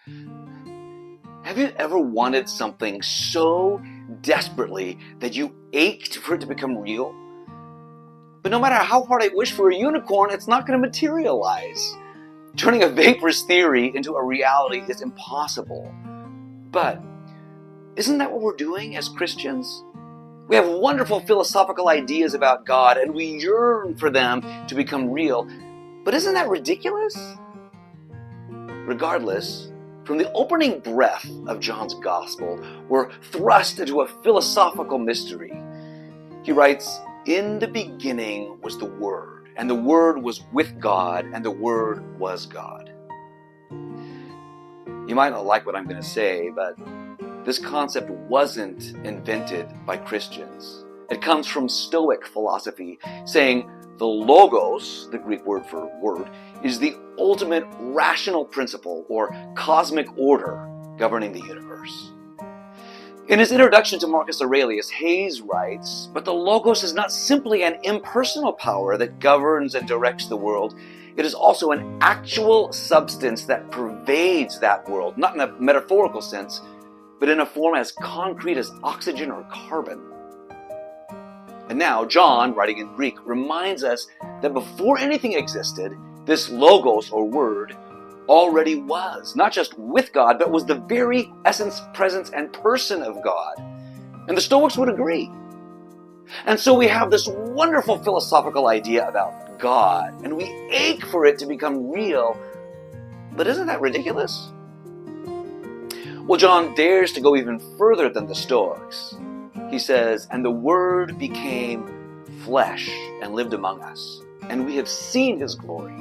Have you ever wanted something so desperately that you ached for it to become real? But no matter how hard I wish for a unicorn, it's not going to materialize. Turning a vaporous theory into a reality is impossible. But isn't that what we're doing as Christians? We have wonderful philosophical ideas about God, and we yearn for them to become real. But isn't that ridiculous? Regardless, from the opening breath of John's Gospel, we're thrust into a philosophical mystery. He writes, "In the beginning was the Word, and the Word was with God, and the Word was God." You might not like what I'm going to say, but this concept wasn't invented by Christians. It comes from Stoic philosophy, saying the logos, the Greek word for word, is the ultimate rational principle or cosmic order governing the universe. In his introduction to Marcus Aurelius, Hayes writes, "But the logos is not simply an impersonal power that governs and directs the world. It is also an actual substance that pervades that world, not in a metaphorical sense, but in a form as concrete as oxygen or carbon." And now John, writing in Greek, reminds us that before anything existed, this logos or word already was, not just with God, but was the very essence, presence, and person of God. And the Stoics would agree. And so we have this wonderful philosophical idea about God, and we ache for it to become real. But isn't that ridiculous? Well, John dares to go even further than the Stoics. He says, "And the Word became flesh and lived among us, and we have seen His glory."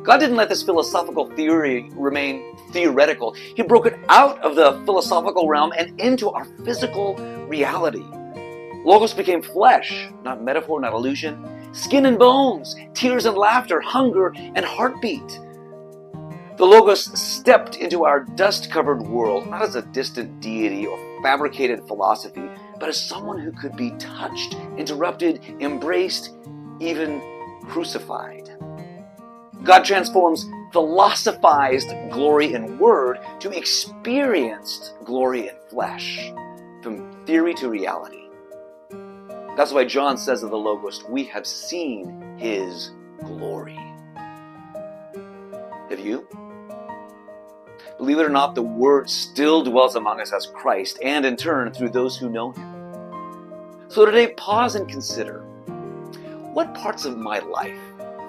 God didn't let this philosophical theory remain theoretical. He broke it out of the philosophical realm and into our physical reality. Logos became flesh, not metaphor, not illusion, skin and bones, tears and laughter, hunger and heartbeat. The Logos stepped into our dust-covered world, not as a distant deity or fabricated philosophy, but as someone who could be touched, interrupted, embraced, even crucified. God transforms philosophized glory in word to experienced glory in flesh, from theory to reality. That's why John says of the Logos, "We have seen His glory." Have you? Believe it or not, the Word still dwells among us as Christ, and in turn through those who know Him. So today, pause and consider, what parts of my life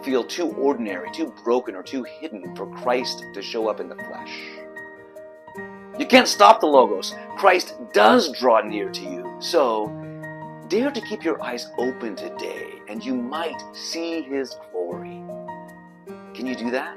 feel too ordinary, too broken, or too hidden for Christ to show up in the flesh? You can't stop the Logos. Christ does draw near to you. So dare to keep your eyes open today, and you might see His glory. Can you do that?